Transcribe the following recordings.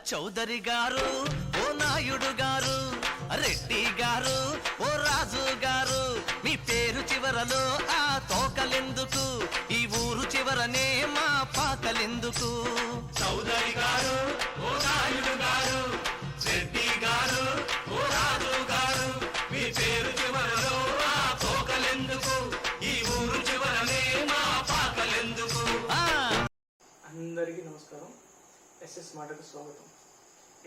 చౌదరి గారు, ఓ నాయుడు గారు, రెడ్డి గారు, ఓ రాజు గారు, మీ పేరు చివరలో ఆ తోకలెందుకు, ఈ ఊరు చివరనే మా పాకలెందుకు? చౌదరి గారు, ఓ నాయుడు గారు, రెడ్డి గారు, ఓ రాజు గారు, మీ పేరు చివరలో ఆ తోకలెందుకు, ఈ ఊరు చివరనే మా పాకలెందుకు? అందరికీ నమస్కారం. ఎస్ఎస్ మాటకు స్వాగతం.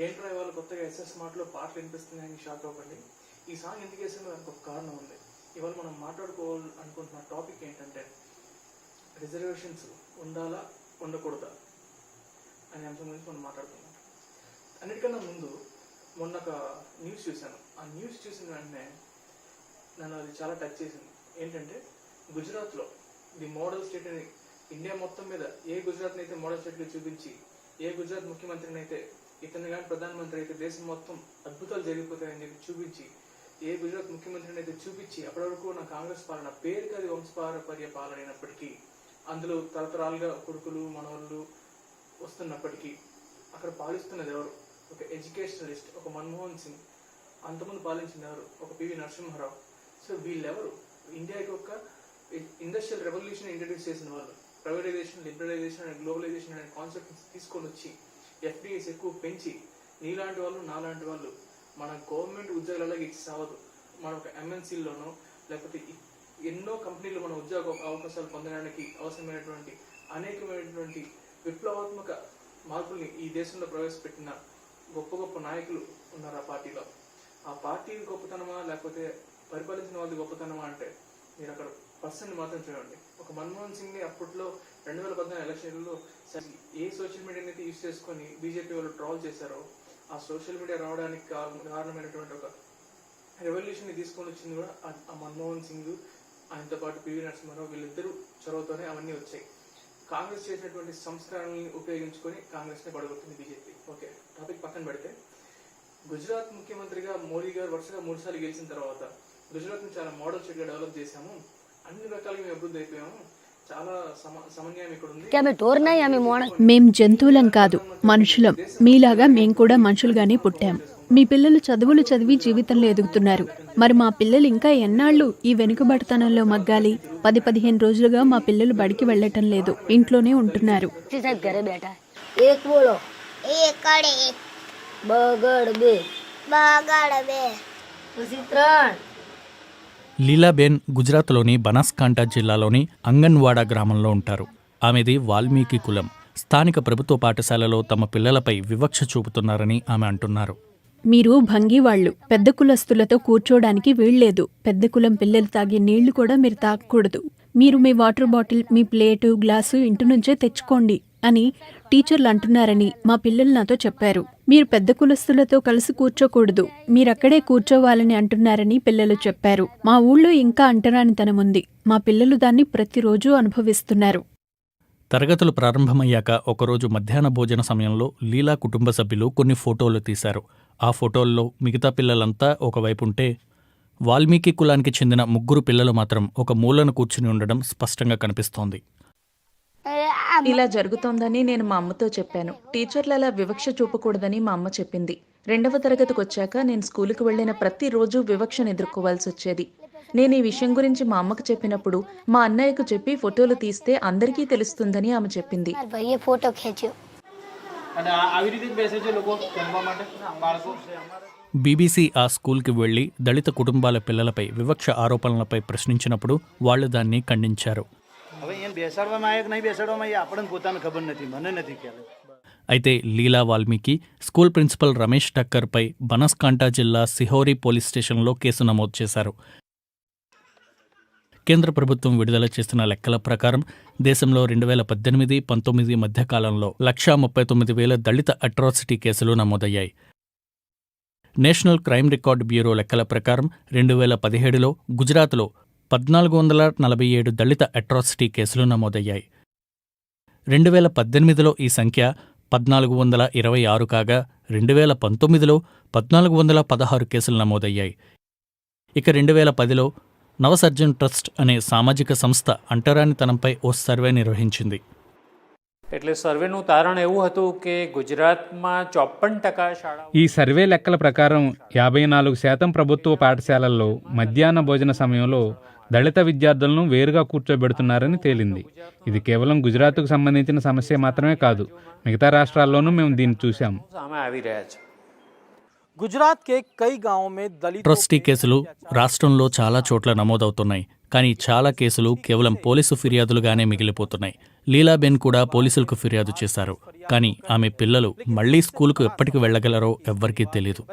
ఏంట్రా ఇవాళ కొత్తగా ఎస్ఎస్ మాటలో పాటలు వినిపిస్తున్నాయని షాక్ అవ్వండి. ఈ సాంగ్ ఎందుకు వేసిందో దానికి ఒక కారణం ఉంది. ఇవాళ మనం మాట్లాడుకోవాలనుకుంటున్న టాపిక్ ఏంటంటే రిజర్వేషన్స్ ఉండాలా ఉండకూడదా అనే అంశం గురించి మనం మాట్లాడుకుందాం. అన్నిటికన్నా ముందు మొన్న ఒక న్యూస్ చూశాను. ఆ న్యూస్ చూసిన వెంటనే నన్ను అది చాలా టచ్ చేసింది. ఏంటంటే గుజరాత్లో ది మోడల్ స్టేట్ అని ఇండియా మొత్తం మీద ఏ గుజరాత్ని అయితే మోడల్ స్టేట్గా చూపించి, ఏ గుజరాత్ ముఖ్యమంత్రిని అయితే, ఇతను కానీ ప్రధానమంత్రి అయితే దేశం మొత్తం అద్భుతాలు జరిగిపోతాయని చెప్పి చూపించి, ఏ గుజరాత్ ముఖ్యమంత్రిని అయితే చూపించి, అప్పటి వరకు నా కాంగ్రెస్ పాలన పేరుకి అది వంశపారపర్య పాలన అయినప్పటికీ, అందులో తరతరాలుగా కొడుకులు మనవళ్ళు వస్తున్నప్పటికీ అక్కడ పాలిస్తున్నది ఎవరు? ఒక ఎడ్యుకేషనలిస్ట్, ఒక మన్మోహన్ సింగ్. అంతకుముందు పాలించింది ఎవరు? ఒక పివి నరసింహారావు. సో వీళ్ళెవరు? ఇండియాకి ఒక ఇండస్ట్రియల్ రెవల్యూషన్ ఇంట్రడ్యూస్ చేసిన వాళ్ళు. ప్రైవేటైజేషన్, లిబరలైజేషన్ అండ్ గ్లోబలైజేషన్ అనే కాన్సెప్ట్స్ తీసుకొని వచ్చి ఎఫ్డిఎస్ ఎక్కువ పెంచి, నీలాంటి వాళ్ళు నాలాంటి వాళ్ళు మన గవర్నమెంట్ ఉద్యోగాలలో ఇచ్చి సావదు. మన ఒక ఎంఎన్సీల్లోనో లేకపోతే ఎన్నో కంపెనీలు మన ఉద్యోగ అవకాశాలు పొందడానికి అవసరమైనటువంటి అనేకమైనటువంటి విప్లవాత్మక మార్పుల్ని ఈ దేశంలో ప్రవేశపెట్టిన గొప్ప గొప్ప నాయకులు ఉన్నారు ఆ పార్టీలో. ఆ పార్టీ గొప్పతనమా లేకపోతే పరిపాలించిన వాళ్ళది గొప్పతనమా అంటే మీరు అక్కడ పర్సన్ మాత్రం చూడండి. ఒక మన్మోహన్ సింగ్ ని అప్పట్లో 2014 ఎలక్షన్లలో ఏ సోషల్ మీడియాని అయితే యూజ్ చేసుకొని బీజేపీ వాళ్ళు ట్రాల్ చేశారో, ఆ సోషల్ మీడియా రావడానికి కారణమైనటువంటి ఒక రెవల్యూషన్ ని తీసుకొని వచ్చింది కూడా ఆ మన్మోహన్ సింగ్, ఆయనతో పాటు పివి నరసింహారావు, వీళ్ళిద్దరూ చొరవతోనే అవన్నీ వచ్చాయి. కాంగ్రెస్ చేసినటువంటి సంస్కరణల్ని ఉపయోగించుకొని కాంగ్రెస్ ని పడగొట్టింది బీజేపీ. ఓకే, టాపిక్ పక్కన పెడితే, గుజరాత్ ముఖ్యమంత్రిగా మోడీ గారు వరుసగా 3 సార్లు గెలిచిన తర్వాత గుజరాత్ ని చాలా మోడల్ స్టేట్ గా డెవలప్ చేశాము, అన్ని రకాలుగా మేము అభివృద్ధి అయిపోయాము, చాలా సమన్యాయం ఇక్కడ ఉంది. మేం జంతువులం కాదు, మనుషులం. మీలాగా మేం కూడా మనుషులుగానే పుట్టాం. మీ పిల్లలు చదువులు చదివి జీవితంలో ఎదుగుతున్నారు. మరి మా పిల్లలు ఇంకా ఎన్నాళ్ళు ఈ వెనుకబడితనంలో మగ్గాలి? 10-15 రోజులుగా మా పిల్లలు బడికి వెళ్ళటం లేదు, ఇంట్లోనే ఉంటున్నారు. లీలాబేన్ గుజరాత్లోని బనాస్కాంఠా జిల్లాలోని అంగన్వాడా గ్రామంలో ఉంటారు. ఆమెది వాల్మీకి కులం. స్థానిక ప్రభుత్వ పాఠశాలలో తమ పిల్లలపై వివక్ష చూపుతున్నారని ఆమె అంటున్నారు. మీరు భంగివాళ్లు, పెద్ద కులస్తులతో కూర్చోడానికి వీల్లేదు. పెద్ద కులం పిల్లలు తాగే నీళ్లు కూడా మీరు తాగకూడదు. మీరు మీ వాటర్ బాటిల్, మీ ప్లేటు, గ్లాసు ఇంటి నుంచే తెచ్చుకోండి అని టీచర్లు అంటున్నారని మా పిల్లలు నాతో చెప్పారు. మీరు పెద్ద కులస్తులతో కలిసి కూర్చోకూడదు, మీరక్కడే కూర్చోవాలని అంటున్నారని పిల్లలు చెప్పారు. మా ఊళ్ళో ఇంకా అంటరానితనముంది. మా పిల్లలు దాన్ని ప్రతిరోజూ అనుభవిస్తున్నారు. తరగతులు ప్రారంభమయ్యాక ఒకరోజు మధ్యాహ్న భోజన సమయంలో లీలా కుటుంబ సభ్యులు కొన్ని ఫోటోలు తీశారు. ఆ ఫోటోల్లో మిగతా పిల్లలంతా ఒకవైపుంటే, వాల్మీకి కులానికి చెందిన 3 పిల్లలు మాత్రం ఒక మూలన కూర్చుని ఉండడం స్పష్టంగా కనిపిస్తోంది. ఇలా జరుగుతోందని నేను మా అమ్మతో చెప్పాను. టీచర్లు అలా వివక్ష చూపకూడదని మా అమ్మ చెప్పింది. 2వ తరగతికి వచ్చాక నేను స్కూలుకు వెళ్లిన ప్రతిరోజు వివక్షను ఎదుర్కోవాల్సి వచ్చేది. నేను ఈ విషయం గురించి మా అమ్మకు చెప్పినప్పుడు మా అన్నయ్యకు చెప్పి ఫోటోలు తీస్తే అందరికీ తెలుస్తుందని ఆమె చెప్పింది. బీబీసీ ఆ స్కూల్కి వెళ్లి దళిత కుటుంబాల పిల్లలపై వివక్ష ఆరోపణలపై ప్రశ్నించినప్పుడు వాళ్లు దాన్ని ఖండించారు. అయితే లీలా వాల్మీకి స్కూల్ ప్రిన్సిపల్ రమేష్ ఠక్కర్పై బనాస్కాంఠా జిల్లా సిహోరీ పోలీస్ స్టేషన్లో కేసు నమోదు చేశారు. కేంద్ర ప్రభుత్వం విడుదల చేసిన లెక్కల ప్రకారం దేశంలో 2018-19 మధ్యకాలంలో 139,000 దళిత అట్రాసిటీ కేసులు నమోదయ్యాయి. నేషనల్ క్రైమ్ రికార్డ్ బ్యూరో లెక్కల ప్రకారం 2017లో గుజరాత్లో 1447 దళిత అట్రాసిటీ కేసులు నమోదయ్యాయి. 2018లో ఈ సంఖ్య 1426 కాగా 2019లో 1416 కేసులు నమోదయ్యాయి. ఇక 2010లో నవసర్జన్ ట్రస్ట్ అనే సామాజిక సంస్థ అంటరానితనంపై ఓ సర్వే నిర్వహించింది. એટલે સર્વેનું તારણ એવું હતું કે ગુજરાતમાં 54% શાળાઓ ఈ సర్వే లెక్కల ప్రకారం 54% ప్రభుత్వ పాఠశాలల్లో మధ్యాహ్న భోజన సమయంలో దళిత విద్యార్థులను వేరుగా కూర్చోబెడుతున్నారని తేలింది. ఇది కేవలం గుజరాత్కు సంబంధించిన సమస్య మాత్రమే కాదు, మిగతా రాష్ట్రాల్లోనూ మేము దీన్ని చూశాం. સામે આવી રહ્યા છે. गुजरात के कई गांवों में दलित అట్రాసిటీ కేసులు రాష్ట్రంలో చాలా చోట్ల నమోదవుతున్నాయి. కానీ చాలా కేసులు కేవలం పోలీసు ఫిర్యాదులుగానే మిగిలిపోతున్నాయి. లీలాబెన్ కూడా పోలీసులకు ఫిర్యాదు చేశారు. కానీ ఆమె పిల్లలు మళ్లీ స్కూలుకు ఎప్పటికి వెళ్లగలరో ఎవ్వరికీ తెలీదు.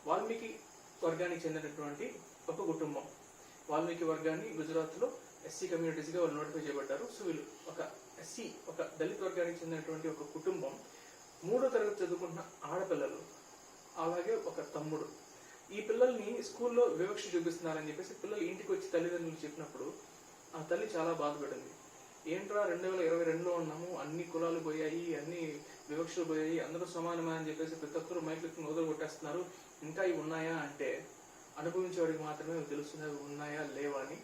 వాల్మీకి వర్గానికి చెందినటువంటి ఒక కుటుంబం. వాల్మీకి వర్గాన్ని గుజరాత్లో ఎస్సీ కమ్యూనిటీస్గా వాళ్ళు నోటిఫై చేయబడ్డారు. సో వీళ్ళు ఒక దళిత వర్గానికి చెందినటువంటి ఒక కుటుంబం, 3వ తరగతి చదువుకుంటున్న ఆడపిల్లలు, అలాగే ఒక తమ్ముడు. ఈ పిల్లల్ని స్కూల్లో వివక్ష చూపిస్తున్నారని చెప్పేసి పిల్లలు ఇంటికి వచ్చి తల్లిదండ్రులు చెప్పినప్పుడు ఆ తల్లి చాలా బాధపడింది. ఏంట్రా 2022లో ఉన్నాము, అన్ని కులాలు పోయాయి, అన్ని వివక్షలు పోయాయి, అందరూ సమానమే అని చెప్పేసి ప్రతి ఒక్కరు మైకులు వదలు కొట్టేస్తున్నారు, ఇంకా ఇవి ఉన్నాయా అంటే అనుభవించేవాడికి మాత్రమే తెలుస్తుంది అవి ఉన్నాయా లేవా అని.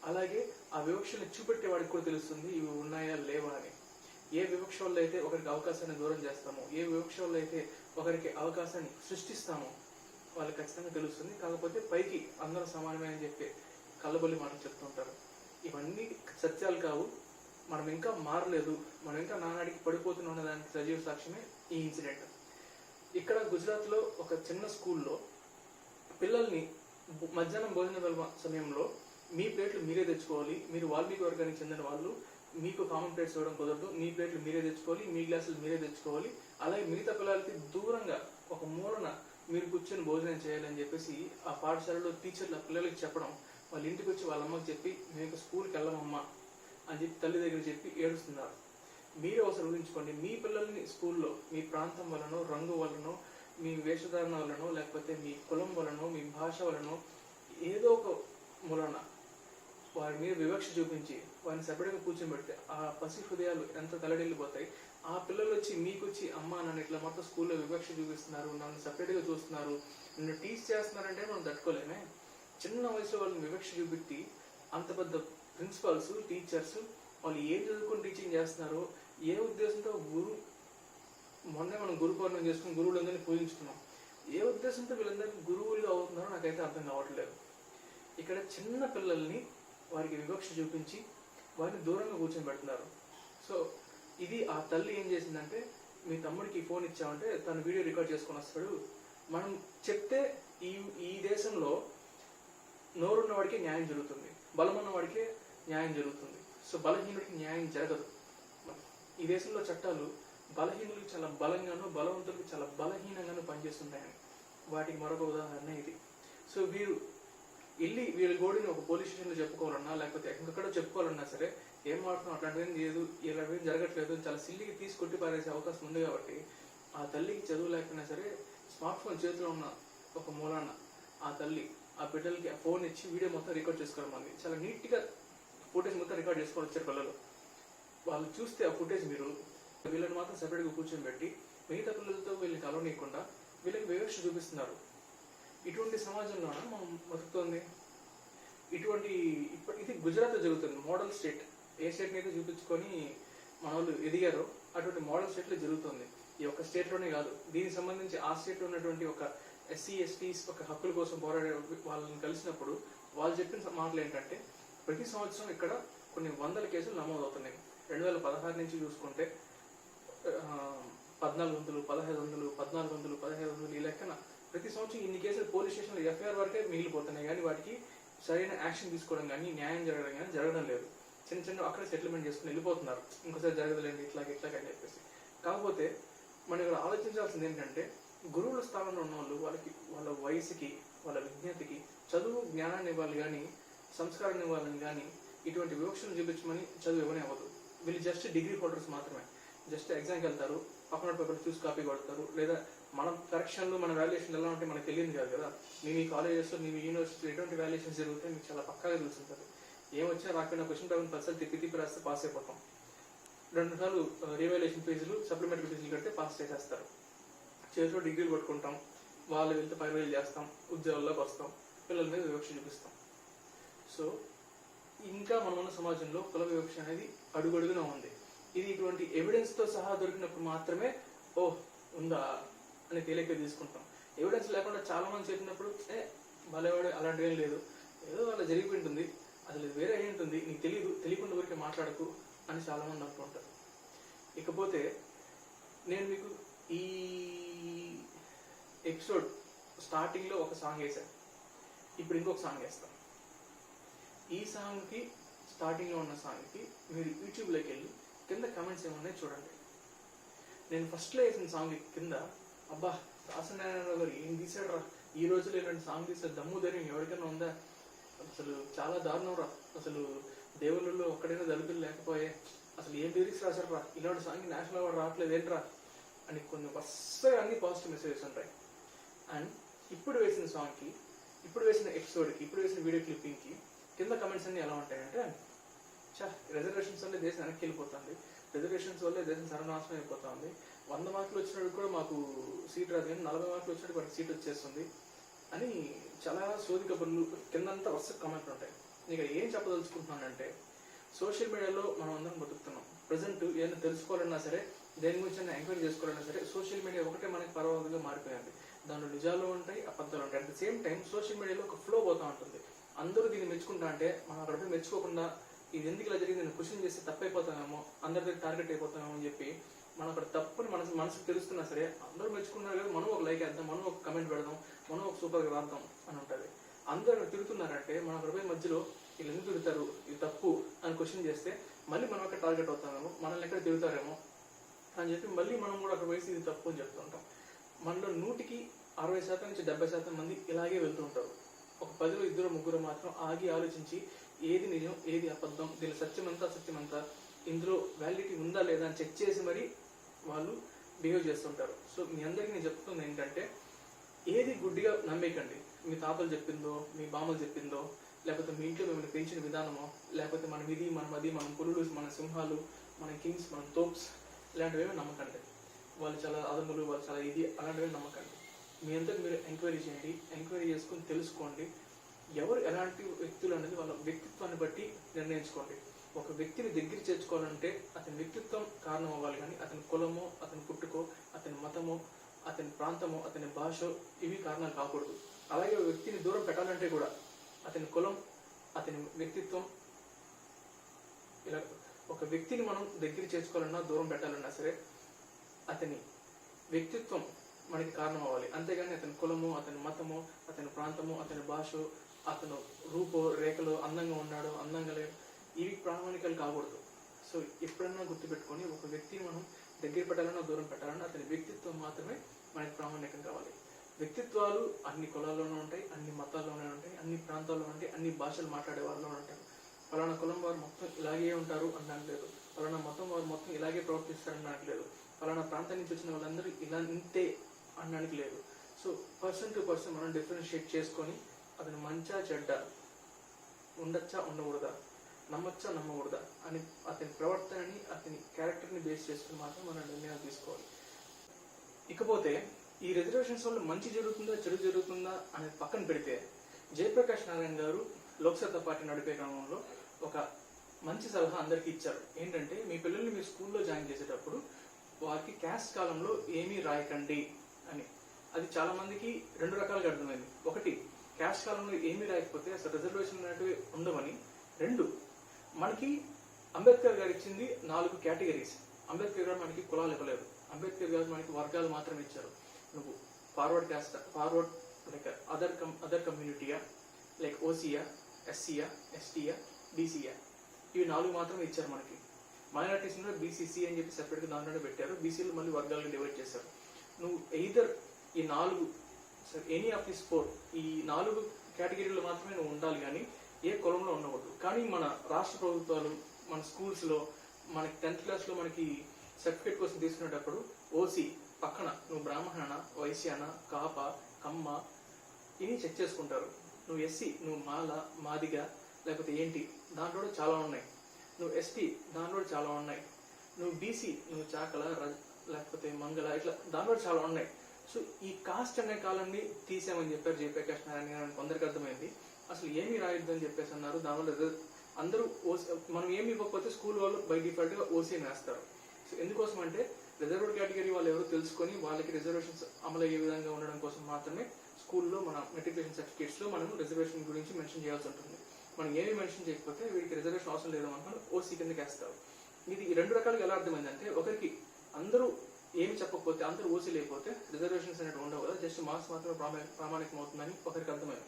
అలాగే ఆ వివక్షని చూపెట్టేవాడికి కూడా తెలుస్తుంది ఇవి ఉన్నాయా లేవా అని. ఏ వివక్ష వల్ల అయితే ఒకరికి అవకాశాన్ని దూరం చేస్తామో, ఏ వివక్ష వల్ల అయితే ఒకరికి అవకాశాన్ని సృష్టిస్తామో వాళ్ళకి ఖచ్చితంగా తెలుస్తుంది. కాకపోతే పైకి అందరూ సమానమే అని చెప్పి కళ్ళబొల్లి మాటలు చెప్తుంటారు. ఇవన్నీ సత్యాలు కావు. మనం ఇంకా మారలేదు, మనం ఇంకా నానాడికి పడిపోతున్న దానికి సజీవ సాక్ష్యమే ఈ ఇన్సిడెంట్. ఇక్కడ గుజరాత్లో ఒక చిన్న స్కూల్లో పిల్లల్ని మధ్యాహ్నం భోజన సమయంలో మీ ప్లేట్లు మీరే తెచ్చుకోవాలి, మీరు వాల్మీకి వర్గానికి చెందిన వాళ్ళు, మీకు కామన్ ప్లేట్స్ ఇవ్వడం కుదరదు, మీ ప్లేట్లు మీరే తెచ్చుకోవాలి, మీ గ్లాసులు మీరే తెచ్చుకోవాలి, అలాగే మిగతా పిల్లలకి దూరంగా ఒక మూలన మీరు కూర్చొని భోజనం చేయాలని చెప్పేసి ఆ పాఠశాలలో టీచర్లు ఆ పిల్లలకి చెప్పడం, వాళ్ళ ఇంటికి వచ్చి వాళ్ళ అమ్మకి చెప్పి మేము స్కూల్కి వెళ్ళమమ్మా అని చెప్పి తల్లి దగ్గర చెప్పి ఏడుస్తున్నారు. మీరే ఒకసారి ఊహించుకోండి, మీ పిల్లల్ని స్కూల్లో మీ ప్రాంతం వలనో, రంగు వలనో, మీ వేషధారణ వలనో, లేకపోతే మీ కులం వలనో, మీ భాష వలనో ఏదో ఒక మూలన వారి మీద వివక్ష చూపించి వారిని సపరేట్గా కూర్చోబెడితే ఆ పసి హృదయాలు ఎంత తలడిల్లిపోతాయి. ఆ పిల్లలు వచ్చి మీకు వచ్చి అమ్మ నన్ను ఇట్లా మొత్తం స్కూల్లో వివక్ష చూపిస్తున్నారు, నన్ను సపరేట్గా చూస్తున్నారు, నన్ను టీచ్ చేస్తున్నారంటే మనం తట్టుకోలేమే. చిన్న వయసులో వాళ్ళని వివక్ష చూపెట్టి అంత పెద్ద ప్రిన్సిపాల్స్, టీచర్స్ వాళ్ళు ఏం చదువుకొని టీచింగ్ చేస్తున్నారో, ఏ ఉద్దేశంతో మొన్నే మనం గురు పౌర్ణమి చేసుకుని గురువులందరినీ పూజించుకున్నాం, ఏ ఉద్దేశంతో వీళ్ళందరికీ గురువులుగా అవుతున్నారో నాకైతే అర్థం కావట్లేదు. ఇక్కడ చిన్న పిల్లల్ని వారికి వివక్ష చూపించి వారిని దూరంగా కూర్చొని పెడుతున్నారు. సో ఇది ఆ తల్లి ఏం చేసిందంటే, మీ తమ్ముడికి ఫోన్ ఇచ్చామంటే తను వీడియో రికార్డ్ చేసుకొని వస్తాడు, మనం చెప్తే ఈ దేశంలో నోరున్న వాడికి న్యాయం జరుగుతుంది, బలమున్న వాడికే న్యాయం జరుగుతుంది. సో బలహీనుడికి న్యాయం జరగదు. ఈ దేశంలో చట్టాలు బలహీనులకు చాలా బలంగాను, బలవంతులకు చాలా బలహీనంగాను పనిచేస్తుంటాయని వాటికి మరొక ఉదాహరణ ఇది. సో వీళ్ళ గోడిని ఒక పోలీస్ స్టేషన్లో చెప్పుకోవాలన్నా, లేకపోతే ఎక్కడెక్కడో చెప్పుకోవాలన్నా సరే ఏం మాట్లాడుతున్నాం అట్లాంటివేం లేదు, ఇలాంటివేం జరగట్లేదు, చాలా సిల్లికి తీసుకొట్టి పారేసే అవకాశం ఉంది. కాబట్టి ఆ తల్లికి చదువు లేకపోయినా సరే స్మార్ట్ ఫోన్ చేతిలో ఉన్న ఒక మూలాన ఆ తల్లి ఆ బిడ్డలకి ఆ ఫోన్ ఇచ్చి వీడియో మొత్తం రికార్డ్ చేసుకోవడం మంది చాలా నీట్గా ఫుటేజ్ మొత్తం రికార్డ్ చేసుకొని వచ్చారు పిల్లలు. వాళ్ళు చూస్తే ఆ ఫుటేజ్ మీరు వీళ్ళని మాత్రం సపరేట్గా కూర్చొని పెట్టి మిగతా పిల్లలతో వీళ్ళని కలవనీయకుండా వీళ్ళకి వివక్ష చూపిస్తున్నారు. ఇటువంటి సమాజంలోనే మనం బతుకుతోంది. ఇది గుజరాత్లో జరుగుతుంది. మోడల్ స్టేట్, ఏ స్టేట్ని అయితే చూపించుకొని మన వాళ్ళు ఎదిగారో అటువంటి మోడల్ స్టేట్లో జరుగుతుంది. ఈ ఒక్క స్టేట్లోనే కాదు, దీనికి సంబంధించి ఆ స్టేట్లో ఉన్నటువంటి ఒక ఎస్సీ ఎస్టీస్ ఒక హక్కుల కోసం పోరాడే వాళ్ళని కలిసినప్పుడు వాళ్ళు చెప్పిన మాటలు ఏంటంటే, ప్రతి సంవత్సరం ఇక్కడ కొన్ని వందల కేసులు నమోదవుతున్నాయి. 2016 నుంచి చూసుకుంటే 1400, 1500, 1400, 1500 ఈ లెక్కన ప్రతి సంవత్సరం ఇన్ని కేసులు పోలీస్ స్టేషన్లో ఎఫ్ఐఆర్ వరకే మిగిలిపోతున్నాయి. కానీ వాటికి సరైన యాక్షన్ తీసుకోవడం కానీ న్యాయం జరగడం కానీ జరగడం లేదు. చిన్న చిన్న అక్కడ సెటిల్మెంట్ చేసుకుని వెళ్ళిపోతున్నారు, ఇంకోసారి జరగదులేండి ఇట్లాగని చెప్పేసి. కాకపోతే మనం ఇక్కడ ఆలోచించాల్సింది ఏంటంటే, గురువుల స్థానంలో ఉన్న వాళ్ళు వాళ్ళ వయసుకి, వాళ్ళ విజ్ఞతకి చదువు జ్ఞానాన్ని ఇవ్వాలి కానీ, సంస్కారాన్ని ఇవ్వాలని కానీ ఇటువంటి వివక్షను చూపించమని చదువు ఇవ్వనే అవ్వదు. వీళ్ళు జస్ట్ డిగ్రీ హోల్డర్స్ మాత్రమే. జస్ట్ ఎగ్జామ్కి వెళ్తారు, పక్కన పేపర్ చూసి కాపీ కొడతారు, లేదా మనం కరెక్షన్లు మన వాల్యుయేషన్ ఎలా ఉంటే మనకు తెలియదు కాదు కదా. మీ కాలేజెస్లో, మీ యూనివర్సిటీలో ఎటువంటి వాల్యుయేషన్స్ జరుగుతాయి మీకు చాలా పక్కాగా తెలుసుంటుంది. ఏమొచ్చినా రాకపోయినా క్వశ్చన్ పేపర్ 10 సార్లు తిప్పి రాస్తే పాస్ అయిపోతాం. 2 సార్లు రివాల్యుయేషన్ ఫీజులు సప్లిమెంటరీ ఫీజులు కడితే పాస్ చేసేస్తారు. చేతిలో డిగ్రీలు పట్టుకుంటాం, వాళ్ళు వెళ్తే పైరువేలు చేస్తాం, ఉద్యోగాల్లోకి వస్తాం, పిల్లల మీద వివక్ష చూపిస్తాం. సో ఇంకా మనమున్న సమాజంలో కుల వివక్ష అనేది అడుగడుగునా ఉంది. ఇది ఇటువంటి ఎవిడెన్స్తో సహా దొరికినప్పుడు మాత్రమే ఉందా అని తేలిక తీసుకుంటాం. ఎవిడెన్స్ లేకుండా చాలా మంది చెప్పినప్పుడు భలేవాడు అలాంటివి ఏం లేదు, ఏదో అలా జరిగిపోయింటుంది, అసలు వేరే అయి ఉంటుంది, నీకు తెలియకుండా ఊరికే మాట్లాడకు అని చాలా మంది అనుకుంటారు. ఇకపోతే నేను మీకు ఈ ఎపిసోడ్ స్టార్టింగ్లో ఒక సాంగ్ వేసాను, ఇప్పుడు ఇంకొక సాంగ్ వేస్తాను. ఈ సాంగ్కి స్టార్టింగ్లో ఉన్న సాంగ్కి మీరు యూట్యూబ్లోకి వెళ్ళి కింద కమెంట్స్ ఏమన్నాయి చూడండి. నేను ఫస్ట్లో వేసిన సాంగ్ కింద అబ్బా దాసనారాయణ గారు ఏం తీసాడు రా, ఈ రోజులో ఇలాంటి సాంగ్ తీసే దమ్ము ధైర్యం ఎవరికైనా ఉందా, అసలు చాలా దారుణం రా, అసలు దేవుళ్ళలో ఒక్కడైనా దళితులు లేకపోయే, అసలు ఏం లిరిక్స్ రాశారు రా, ఇలాంటి సాంగ్ నేషనల్ అవార్డు రావట్లేదు ఏంట్రా అని కొన్ని వస్తాయి, అన్ని పాజిటివ్ మెసేజెస్ ఉంటాయి. అండ్ ఇప్పుడు వేసిన సాంగ్కి, ఇప్పుడు వేసిన ఎపిసోడ్కి, ఇప్పుడు వేసిన వీడియో క్లిప్పింగ్కి కింద కమెంట్స్ అన్ని ఎలా ఉంటాయంటే, రిజర్వేషన్స్ వల్లే దేశం వెనక్కి వెళ్ళిపోతుంది, రిజర్వేషన్స్ వల్లే దేశం సర్వనాశనం అయిపోతుంది, 100 మార్కులు వచ్చినప్పుడు కూడా మాకు సీట్ రాదు కానీ 40 మార్కులు వచ్చినప్పుడు వాటికి సీట్ వచ్చేస్తుంది అని చాలా సోది కబుర్లు కిందంతా వరుస కమెంట్లు ఉంటాయి. ఇక ఏం చెప్పదలుచుకుంటున్నానంటే, సోషల్ మీడియాలో మనం అందరం బతుకుతున్నాం. ప్రజెంట్ ఏదైనా తెలుసుకోవాలన్నా సరే, దేని గురించి ఎంక్వైరీ చేసుకోవాలన్నా సరే, సోషల్ మీడియా ఒకటే మనకి పర్వాలుగా మారిపోయింది. దాంట్లో నిజాలు ఉంటాయి, అబద్ధాలు ఉంటాయి. At the same time social మీడియాలో ఒక ఫ్లో పోతూ ఉంటుంది. అందరూ దీన్ని మెచ్చుకుంటా అంటే మనం అక్కడ మెచ్చుకోకుండా ఇది ఎందుకు ఇలా జరిగింది, నేను క్వశ్చన్ చేస్తే తప్పైపోతామేమో, అందరి దగ్గర టార్గెట్ అయిపోతామేమో అని చెప్పి మనం అక్కడ తప్పుని మనసుకు తెలుస్తున్నా సరే, అందరూ మెచ్చుకున్నారు కదా, మనం ఒక లైక్ వేద్దాం, మనం ఒక కమెంట్ పెడదాం, మనం ఒక సూపర్గా రాద్దాం అని ఉంటుంది. అందరూ తిరుగుతున్నారంటే మనం అక్కడ పోయి మధ్యలో వీళ్ళు ఎందుకు తిరుగుతారు, ఇది తప్పు అని క్వశ్చన్ చేస్తే మళ్ళీ మనం అక్కడ టార్గెట్ అవుతామేమో, మనల్ని ఎక్కడ తిరుగుతారేమో అని చెప్పి మళ్ళీ మనం కూడా అక్కడ వేసి ఇది తప్పు అని చెప్తుంటాం. మనలో 100కి 60% నుంచి 70% మంది ఇలాగే వెళ్తూ ఉంటారు. ఒక 10లో 2 3 మాత్రం ఆగి ఆలోచించి ఏది నిజం, ఏది అబద్ధం, దీని సత్యమంతా అసత్యమంతా, ఇందులో వ్యాలిడిటీ ఉందా లేదా అని చెక్ చేసి మరి వాళ్ళు బిహేవ్ చేస్తుంటారు. సో మీ అందరికీ నేను చెప్తుంది ఏంటంటే, ఏది గుడ్డిగా నమ్మేకండి. మీ తాతలు చెప్పిందో, మీ బామ్మలు చెప్పిందో, లేకపోతే మీ ఇంట్లో మిమ్మల్ని పెంచిన విధానమో, లేకపోతే మనం ఇది, మనం అది, మనం పులులు, మన సింహాలు, మన కింగ్స్, మన తోప్స్, ఇలాంటివేమీ నమ్మకండి. వాళ్ళు చాలా అదములు, వాళ్ళు చాలా ఇది, అలాంటివి నమ్మకండి. మీ అంతకు మీరు ఎంక్వైరీ చేయండి, ఎంక్వైరీ చేసుకుని తెలుసుకోండి ఎవరు ఎలాంటి వ్యక్తులు అనేది వాళ్ళ వ్యక్తిత్వాన్ని బట్టి నిర్ణయించుకోండి. ఒక వ్యక్తిని దగ్గర చేర్చుకోవాలంటే అతని వ్యక్తిత్వం కారణం అవ్వాలి, కానీ అతని కులమో, అతని పుట్టుకో, అతని మతమో, అతని ప్రాంతమో, అతని భాష ఇవి కారణాలు కాకూడదు. అలాగే ఒక వ్యక్తిని దూరం పెట్టాలంటే కూడా అతని కులం, అతని వ్యక్తిత్వం, ఇలా ఒక వ్యక్తిని మనం దగ్గర చేర్చుకోవాలన్నా దూరం పెట్టాలన్నా సరే అతని వ్యక్తిత్వం మనకి కారణం అవ్వాలి. అంతేగాని అతని కులము, అతని మతము, అతని ప్రాంతము, అతని భాష, అతను రూపో రేఖలో అందంగా ఉన్నాడు, అందంగా లేదు, ఇవి ప్రామాణికాలు కాకూడదు. సో ఎప్పుడన్నా గుర్తుపెట్టుకొని ఒక వ్యక్తిని మనం దగ్గర పెట్టాలన్నా దూరం పెట్టాలన్నా అతని వ్యక్తిత్వం మాత్రమే మనకి ప్రామాణికం కావాలి. వ్యక్తిత్వాలు అన్ని కులాల్లోనే ఉంటాయి, అన్ని మతాల్లోనే ఉంటాయి, అన్ని ప్రాంతాల్లో ఉంటాయి, అన్ని భాషలు మాట్లాడే వాళ్ళలో ఉంటారు. పలానా కులం వారు మొత్తం ఇలాగే ఉంటారు అనట్లేదు, పలానా మతం వారు మొత్తం ఇలాగే ప్రవర్తిస్తారు అనట్లేదు, పలానా ప్రాంతం నుంచి వచ్చిన వాళ్ళందరూ ఇలా ఇంతే అనడానికి లేదు. సో పర్సన్ టు పర్సన్ మనం డిఫరెన్షియేట్ చేసుకొని అతని మంచా చెడ్డ, ఉండొచ్చా ఉండకూడదా, నమ్మచ్చా నమ్మకూడదా అని అతని ప్రవర్తనని, అతని క్యారెక్టర్ని బేస్ చేసుకుని మాత్రం మనం నిర్ణయాలు తీసుకోవాలి. ఇకపోతే ఈ రిజర్వేషన్స్ వల్ల మంచి జరుగుతుందా చెడు జరుగుతుందా అనేది పక్కన పెడితే, జయప్రకాష్ నారాయణ గారు లోక్సత్తా పార్టీ నడిపే క్రమంలో ఒక మంచి సలహా అందరికీ ఇచ్చారు. ఏంటంటే, మీ పిల్లల్ని మీ స్కూల్లో జాయిన్ చేసేటప్పుడు వారికి క్యాస్ట్ కాలంలో ఏమీ రాయకండి అని. అది చాలా మందికి 2 రకాలుగా అర్థమైంది. ఒకటి, క్యాస్ట్ కాలంలో ఏమీ రాయకపోతే అసలు రిజర్వేషన్ అనేటివి ఉండవని. 2, మనకి అంబేద్కర్ గారు ఇచ్చింది 4 కేటగిరీస్. అంబేద్కర్ గారు మనకి కులాలు ఇవ్వలేదు, అంబేద్కర్ గారు మనకి వర్గాలు మాత్రమే ఇచ్చారు. నువ్వు forward caste, forward like other కమ్యూనిటీయా, లైక్ ఓసీయా, ఎస్సీయా, ఎస్టీయా, బీసీయా, ఇవి 4 మాత్రమే ఇచ్చారు మనకి. మైనారిటీస్ బీసీసీ అని చెప్పి సెపరేట్గా దాంట్లోనే పెట్టారు. బీసీలు మళ్ళీ వర్గాలను డివైడ్ చేశారు. నువ్వు ఎయిదర్ ఈ 4 ఎనీ ఆఫ్ దిస్ 4 ఈ 4 కేటగిరీలో మాత్రమే నువ్వు ఉండాలి, కానీ ఏ కులంలో ఉండకూడదు. కానీ మన రాష్ట్ర ప్రభుత్వాలు, మన స్కూల్స్లో, మనకి 10th క్లాస్లో మనకి సర్టిఫికేట్ కోసం తీసుకునేటప్పుడు ఓసీ పక్కన నువ్వు బ్రాహ్మణ, వైశ్యాన, కాప, కమ్మ ఇవి చెక్ చేసుకుంటారు. నువ్వు ఎస్సీ, నువ్వు మాల, మాదిగ, లేకపోతే ఏంటి, దాంట్లో కూడా చాలా ఉన్నాయి. నువ్వు ఎస్టీ, దాంట్లో కూడా చాలా ఉన్నాయి. నువ్వు బీసీ, నువ్వు చాకల లేకపోతే మంగళ, ఇట్లా దాంట్లో కూడా చాలా ఉన్నాయి. సో ఈ కాస్ట్ అనే కాలాన్ని తీసామని చెప్పారు జయప్రకాష్ నారాయణ గారు. కొందరికి అర్థమైంది అసలు ఏమీ రాయొద్దు అని చెప్పేసి అన్నారు. దానివల్ల అందరూ మనం ఏమి ఇవ్వకపోతే స్కూల్ వాళ్ళు బై డిఫాల్ట్గా ఓసీ వేస్తారు. సో ఎందుకోసం అంటే రిజర్వ్డ్ కేటగిరీ వాళ్ళు ఎవరు తెలుసుకొని వాళ్ళకి రిజర్వేషన్స్ అమలు అయ్యే విధంగా ఉండడం కోసం మాత్రమే స్కూల్లో మన మెట్రికులేషన్ సర్టిఫికేట్స్లో మనం రిజర్వేషన్ గురించి మెన్షన్ చేయాల్సి ఉంటుంది. మనం ఏమి మెన్షన్ చేయకపోతే వీడికి రిజర్వేషన్ అవసరం లేదు అనుకుని ఓసీ కిందకి వేస్తారు. ఇది ఈ రెండు రకాలుగా ఎలా అర్థమైందంటే, ఒకరికి అందరూ ఏమి చెప్పకపోతే, అందరూ ఓసీ లేకపోతే రిజర్వేషన్స్ అనేవి ఉండవు కదా, జస్ట్ మార్క్స్ మాత్రమే ప్రామాణికం అవుతుందని ఒకరికి అర్థమైంది.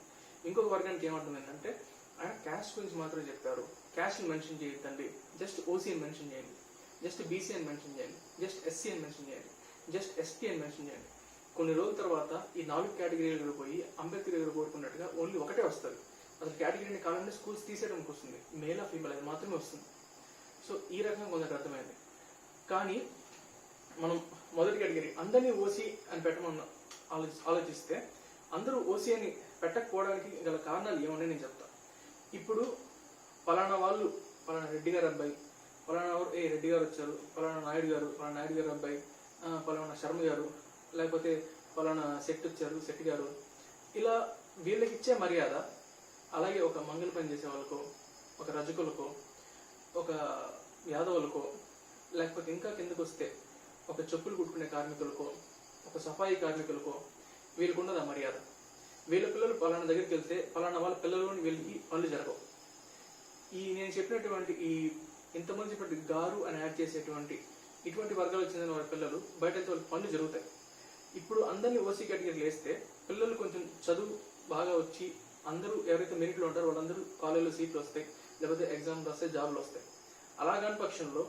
ఇంకొక వర్గానికి ఏమర్థమైందంటే, ఆయన క్యాస్ట్ గురించి మాత్రమే చెప్పారు, క్యాస్ట్ని మెన్షన్ చేయొద్దండి, జస్ట్ ఓసీ అని మెన్షన్ చేయండి, జస్ట్ బీసీ అని మెన్షన్ చేయండి, జస్ట్ ఎస్సీ అని మెన్షన్ చేయండి, జస్ట్ ఎస్టీ అని మెన్షన్ చేయండి. కొన్ని రోజుల తర్వాత ఈ 4 కేటగిరీలు పోయి అంబేద్కర్ గారు కోరుకున్నట్టుగా ఓన్లీ ఒకటే వస్తుంది. అసలు కేటగిరీని కావాలంటే స్కూల్స్ తీసేయడానికి వస్తుంది, మేల్ ఫీమేల్ అది మాత్రమే వస్తుంది. సో ఈ రకంగా కొందరికి అర్థమైంది. కానీ మనం మొదటి కేటగిరీ అందరినీ ఓసీ అని పెట్టమన్న ఆలోచిస్తే అందరూ ఓసీ అని పెట్టకపోవడానికి గల కారణాలు ఏమని నేను చెప్తాను. ఇప్పుడు పలానా వాళ్ళు, పలానా రెడ్డి గారు అబ్బాయి, పలానా రెడ్డి గారు వచ్చారు, పలానా నాయుడు గారు అబ్బాయి, పలానా శర్మ గారు, లేకపోతే పలానా శెట్టి వచ్చారు, శెట్టి గారు, ఇలా వీళ్ళకి ఇచ్చే మర్యాద అలాగే ఒక మంగళ పని చేసే వాళ్ళకో, ఒక రజకులకో, ఒక యాదవులకో, లేకపోతే ఇంకా కిందకు వస్తే ఒక చెప్పులు కుట్టుకునే కార్మికులకో, ఒక సఫాయి కార్మికులకో వీళ్ళకు ఉండదు ఆ మర్యాద. వీళ్ళ పిల్లలు పలానా దగ్గరికి వెళ్తే పలానా వాళ్ళ పిల్లలని వీళ్ళకి పనులు జరగవు. ఈ నేను చెప్పినటువంటి ఈ ఇంతమంది చెప్పినట్టు గారు అని యాడ్ చేసేటువంటి ఇటువంటి వర్గాలకు చెందిన వాళ్ళ పిల్లలు బయట అయితే వాళ్ళకి పనులు జరుగుతాయి. ఇప్పుడు అందరినీ ఓసీ కేటగిరీలు వేస్తే పిల్లలు కొంచెం చదువు బాగా వచ్చి అందరూ ఎవరైతే మెరిట్లో ఉంటారో వాళ్ళందరూ కాలేజీలో సీట్లు వస్తాయి, లేకపోతే ఎగ్జామ్ రాస్తే జాబ్లు వస్తాయి. అలాగని పక్షంలో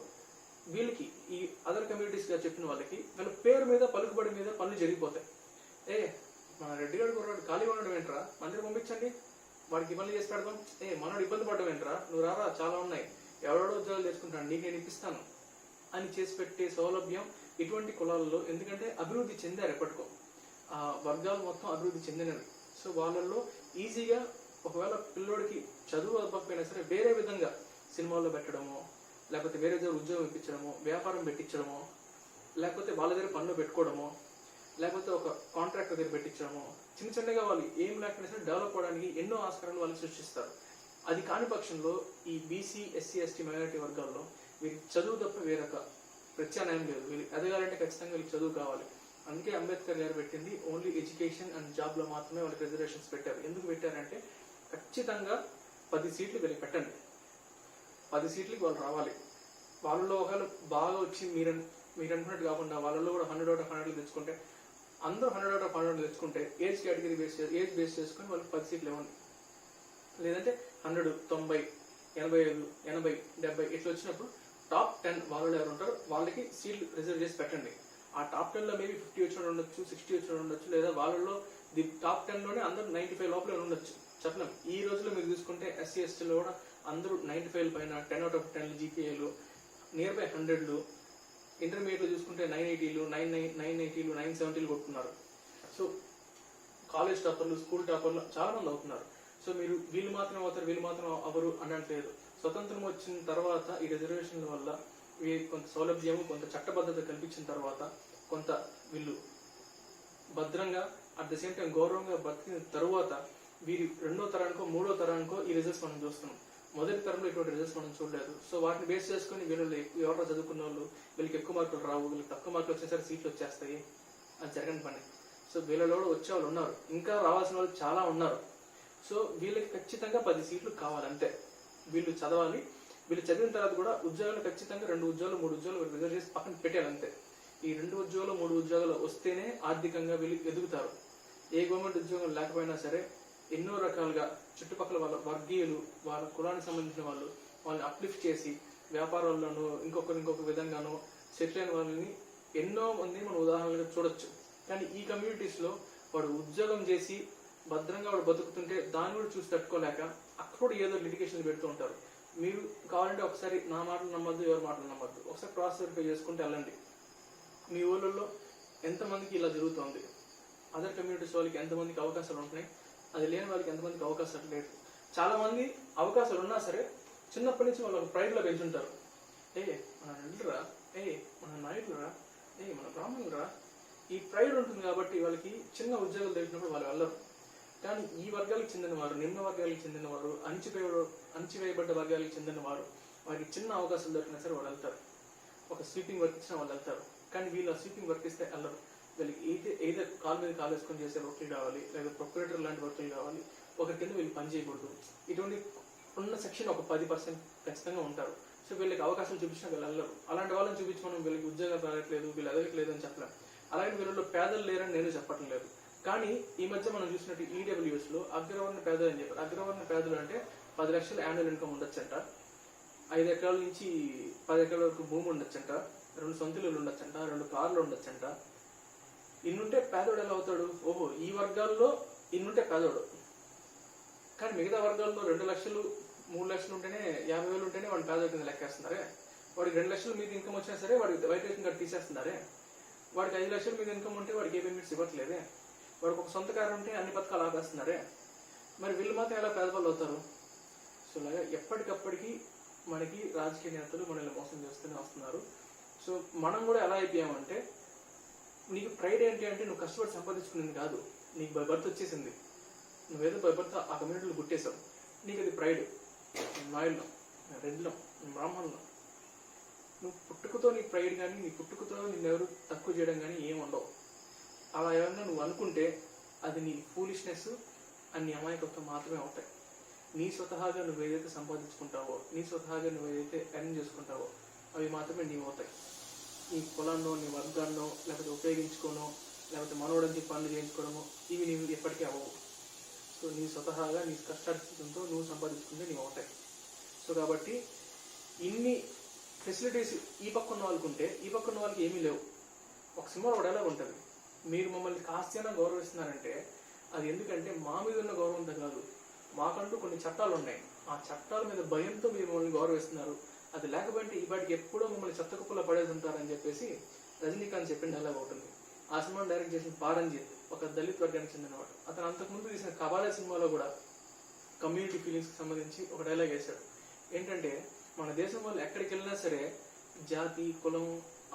వీళ్ళకి ఈ అదర్ కమ్యూనిటీస్గా చెప్పిన వాళ్ళకి వీళ్ళ పేరు మీద పలుకుబడి మీద పనులు జరిగిపోతాయి. మన రెడ్డి గారు కొన్నాడు ఖాళీగా ఉండడం ఏంట్రా, మందిరం పంపించండి, వాడికి ఇబ్బంది చేసి పెడదాం, మనోడు ఇబ్బంది పడడం ఏంట్రా, నువ్వు రారా చాలా ఉన్నాయి, ఎవరెవడో ఉద్యోగాలు చేసుకుంటాను, నీకు నేను ఇప్పిస్తాను అని చేసి పెట్టే సౌలభ్యం ఇటువంటి కులాలలో, ఎందుకంటే అభివృద్ధి చెందారు ఎప్పటికో, ఆ వర్గాలు మొత్తం అభివృద్ధి చెందినవి. సో వాళ్ళల్లో ఈజీగా ఒకవేళ పిల్లోడికి చదువు అవ్వకపోయినా సరే వేరే విధంగా సినిమాల్లో పెట్టడమో, లేకపోతే వేరే దగ్గర ఉద్యోగం ఇప్పించడమో, వ్యాపారం పెట్టించడమో, లేకపోతే వాళ్ళ దగ్గర పనులు పెట్టుకోవడమో, లేకపోతే ఒక కాంట్రాక్టర్ దగ్గర పెట్టించడమో, చిన్న చిన్నగా వాళ్ళు ఏం లేకపోయినా సరే డెవలప్ అవడానికి ఎన్నో ఆస్కారాలు వాళ్ళు సృష్టిస్తారు. అది కాని పక్షంలో ఈ బీసీ, ఎస్సీ, ఎస్టీ మైనారిటీ వర్గాల్లో వీరికి చదువు తప్ప వేరొక ప్రత్యామ్నాయం లేదు. వీళ్ళు ఎదగాలంటే ఖచ్చితంగా వీళ్ళకి చదువు కావాలి. అందుకే అంబేద్కర్ గారు పెట్టింది ఓన్లీ ఎడ్యుకేషన్ అండ్ జాబ్లో మాత్రమే వాళ్ళకి రిజర్వేషన్స్ పెట్టారు. ఎందుకు పెట్టారంటే ఖచ్చితంగా 10 సీట్లు వీళ్ళకి పెట్టండి, 10 సీట్లకి వాళ్ళు రావాలి. వాళ్ళలో ఒకవేళ బాగా వచ్చి మీరు అనుకున్నట్టు కాకుండా వాళ్ళలో కూడా 100 out of 100 తెచ్చుకుంటే, అందరూ 100 out of 100 తెచ్చుకుంటే ఏజ్ కేటగిరీ ఏజ్ బేస్ చేసుకొని వాళ్ళకి 10 సీట్లు ఇవ్వండి. లేదంటే 100, 90, 85, 80, 70 ఇట్లా వచ్చినప్పుడు టాప్ 10 వాళ్ళు ఎవరు ఉంటారో వాళ్ళకి సీట్లు రిజర్వ్ చేసి పెట్టండి. ఆ టాప్ 10లో మేబీ 50 వచ్చిన ఉండొచ్చు, 60 వచ్చిన ఉండొచ్చు, లేదా వాళ్ళలో ది టాప్ 10లోనే అందరూ 95 లోపల ఉండొచ్చు, చెప్పలేం. ఈ రోజులో మీరు చూసుకుంటే ఎస్సీ, ఎస్టీలో కూడా అందరూ 95 పైన, 10 out of 10 జీపీఏలు, నియర్ బై 100లు, ఇంటర్మీడియట్లో చూసుకుంటే 980లు, 980లు, 970లు కొట్టుకున్నారు. సో కాలేజ్ టాపర్లు, స్కూల్ టాపర్లు చాలా మంది అవుతున్నారు. సో మీరు వీళ్ళు మాత్రం అవుతారు, వీళ్ళు మాత్రం అవరు అనట్లేదు. స్వతంత్రం వచ్చిన తర్వాత ఈ రిజర్వేషన్ల వల్ల వీరికి కొంత సౌలభ్యము, కొంత చట్టబద్ధత కల్పించిన తర్వాత కొంత వీళ్ళు భద్రంగా అట్ ద సేమ్ టైం గౌరవంగా బతికిన తరువాత వీరి 2వ తరానికో 3వ తరానికో ఈ రిజల్ట్స్ మనం చూస్తున్నాం. మొదటి తరంలో ఇటువంటి రిజల్ట్స్ మనం చూడలేదు. సో వాటిని బేస్ చేసుకుని వీళ్ళు ఎవరో చదువుకున్న వాళ్ళు వీళ్ళకి ఎక్కువ మార్కులు రావు, వీళ్ళకి తక్కువ మార్కులు వచ్చేసరికి సీట్లు వచ్చేస్తాయి, అది జరగని పని. సో వీళ్ళలో కూడా వచ్చే వాళ్ళు ఉన్నారు, ఇంకా రావాల్సిన వాళ్ళు చాలా ఉన్నారు. సో వీళ్ళకి ఖచ్చితంగా 10 సీట్లు కావాలంతే. వీళ్ళు చదవాలి, వీళ్ళు చదివిన తర్వాత కూడా ఉద్యోగాలు ఖచ్చితంగా 2 ఉద్యోగాలు 3 ఉద్యోగాలు రిజర్వ్ చేసి పక్కన పెట్టాలంతే. ఈ 2 ఉద్యోగాలు 3 ఉద్యోగాలు వస్తేనే ఆర్థికంగా వీళ్ళు ఎదుగుతారు. ఏ గవర్నమెంట్ ఉద్యోగం లేకపోయినా సరే ఎన్నో రకాలుగా చుట్టుపక్కల వాళ్ళ వర్గీయులు, వాళ్ళ కులానికి సంబంధించిన వాళ్ళు వాళ్ళని అప్లిఫ్ట్ చేసి వ్యాపారాల్లోనూ ఇంకొక విధంగానూ సెటిల్ అయిన వాళ్ళని ఎన్నో మంది మనం ఉదాహరణలుగా చూడొచ్చు. కానీ ఈ కమ్యూనిటీస్లో వాడు ఉద్యోగం చేసి భద్రంగా వాడు బతుకుతుంటే దాన్ని కూడా చూసి తట్టుకోలేక అక్కడ కూడా ఏదో లిటిగేషన్లు పెడుతూ ఉంటారు. మీరు కావాలంటే ఒకసారి నా మాటలు నమ్మద్దు, ఎవరి మాటలు నమ్మద్దు, ఒకసారి క్రాస్ వెరిఫై చేసుకుంటే వెళ్ళండి. మీ ఊళ్ళల్లో ఎంతమందికి ఇలా జరుగుతుంది, అదర్ కమ్యూనిటీస్ వాళ్ళకి ఎంతమందికి అవకాశాలు ఉంటున్నాయి, అది లేని వాళ్ళకి ఎంతమందికి అవకాశాలు లేదు. చాలామంది అవకాశాలు ఉన్నా సరే చిన్నప్పటి నుంచి వాళ్ళు ప్రైడ్లో పెంచుంటారు. మన రెడ్డిరా, మన నాయుడురా, మన బ్రాహ్మణులరా, ఈ ప్రైడ్ ఉంటుంది కాబట్టి వాళ్ళకి చిన్న ఉద్యోగాలు తెలిసినప్పుడు వాళ్ళు వెళ్ళరు. కానీ ఈ వర్గాలకు చెందిన వారు, నిమ్న వర్గాలకు చెందిన వారు, అణచివేయబడ్డ వర్గాలకు చెందిన వారు, వారికి చిన్న అవకాశాలు దొరికినా సరే వాళ్ళు వెళ్తారు. ఒక స్వీపింగ్ వర్క్ ఇచ్చినా వాళ్ళు వెళ్తారు. కానీ వీళ్ళు స్వీపింగ్ వర్క్ ఇస్తే వెళ్ళరు. వీళ్ళకి ఏదో కాలు మీద కాలు వేసుకొని చేసే వర్క్లు కావాలి, లేదా ప్రొక్యురేటర్ లాంటి వర్క్లు కావాలి. ఒకరి కింద వీళ్ళు పని చేయకూడదు. ఇటువంటి ఉన్న సెక్షన్ ఒక 10% ఖచ్చితంగా ఉంటారు. సో వీళ్ళకి అవకాశాలు చూపించినా వీళ్ళు వెళ్ళరు. అలాంటి వాళ్ళని చూపించి మనం వీళ్ళకి ఉద్యోగాలు రావట్లేదు, వీళ్ళు ఎదగట్లేదు అని చెప్పలేం. అలాగే వీళ్ళలో పేదలు లేరని నేను చెప్పటం లేదు. కానీ ఈ మధ్య మనం చూసినట్టు ఈడబ్ల్యూఎస్లో అగ్రవర్ణ పేదలు అని చెప్పారు. అగ్రవర్ణ పేదలు అంటే 10 లక్షల యాన్యువల్ ఇన్కమ్ ఉండొచ్చంట, 5 ఎకరాల నుంచి 10 ఎకరాల వరకు భూమి ఉండొచ్చంట, 2 సొంత ఇల్లులు ఉండొచ్చంట, 2 కార్లు ఉండొచ్చంట. ఇన్నుంటే పేదోడు ఎలా అవుతాడు? ఓహో, ఈ వర్గాల్లో ఇన్నుంటే పేదోడు. కానీ మిగతా వర్గాల్లో 2 లక్షలు 3 లక్షలు ఉంటేనే 50,000 ఉంటేనే వాడు పేదోడి కింద లెక్కేస్తున్నారే. వాడికి 2 లక్షలు మీద ఇన్కమ్ వచ్చినా సరే వాడికి వైట్ రేషన్ కార్డు తీసేస్తున్నారే. వాడికి 5 లక్షల మీద ఇన్కమ్ ఉంటే వాడికి ఏ బెనిఫిట్స్ ఇవ్వట్లేదే. వాడికి ఒక సొంత కారు ఉంటే అన్ని పథకాలు ఆపేస్తున్నారే. మరి వీళ్ళు మాత్రం ఎలా పేదవాళ్ళు అవుతారు? సో అలాగా ఎప్పటికప్పటికి మనకి రాజకీయ నేతలు మనల్ని మోసం చేస్తూనే వస్తున్నారు. సో మనం కూడా ఎలా అయిపోయామంటే, నీకు ప్రైడ్ ఏంటి అంటే నువ్వు కష్టపడి సంపాదించుకునేది కాదు, నీకు బై బర్త్ వచ్చేసింది, నువ్వేదో బై బర్త్ ఆ కమ్యూనిటీలో గుట్టేశావు, నీకు అది ప్రైడ్. నాయుడులో, రెడ్డిలో, బ్రాహ్మణులో, నువ్వు పుట్టుకతో నీ ప్రైడ్ కానీ, నీ పుట్టుకతో నిన్నెవరు తక్కువ చేయడం కానీ ఏమి ఉండవు. అలా ఏమన్నా నువ్వు అనుకుంటే అది నీ ఫూలిష్నెస్ అని నీ అమాయకత్వం మాత్రమే అవుతాయి. నీ స్వతహాగా నువ్వు ఏదైతే సంపాదించుకుంటావో, నీ స్వతహాగా నువ్వు ఏదైతే ఎర్న్ చేసుకుంటావో అవి మాత్రమే నీవు అవుతాయి. నీ కులాన్నో, నీ వర్గాన్నో, లేకపోతే ఉపయోగించుకోనో, లేకపోతే మనోడంచి పనులు చేయించుకోవడమో ఇవి నీవు ఎప్పటికీ అవ్వవు. సో నీ స్వతహాగా నీ కష్టార్జితంతో నువ్వు సంపాదించుకుంటే నీవు అవుతాయి. సో కాబట్టి ఇన్ని ఫెసిలిటీస్ ఈ పక్క ఉన్న వాళ్ళకు ఉంటే ఈ పక్క ఉన్న వాళ్ళకి ఏమీ లేవు. ఒక సినిమాలో కూడా ఎలా ఉంటుంది, మీరు మమ్మల్ని కాస్తైనా గౌరవిస్తున్నారంటే అది ఎందుకంటే మా మీద ఉన్న గౌరవంతో కాదు, మాకంటూ కొన్ని చట్టాలు ఉన్నాయి, ఆ చట్టాల మీద భయంతో మీరు మమ్మల్ని గౌరవిస్తున్నారు. అది లేకపోతే ఈ పాటికి ఎప్పుడో మమ్మల్ని చెత్తకుప్పలో పడేసి ఉంటారని చెప్పేసి రజనీకాంత్ చెప్పిన డైలాగ్ ఉంటుంది. ఆ సినిమాను డైరెక్ట్ చేసిన పారంజిత్ ఒక దళిత్ వర్గానికి చెందినవాడు. అతను అంతకుముందు తీసిన కబాలా సినిమాలో కూడా కమ్యూనిటీ ఫీలింగ్స్కి సంబంధించి ఒక డైలాగ్ వేశాడు. ఏంటంటే, మన దేశం వాళ్ళు ఎక్కడికి వెళ్ళినా సరే జాతి, కులం,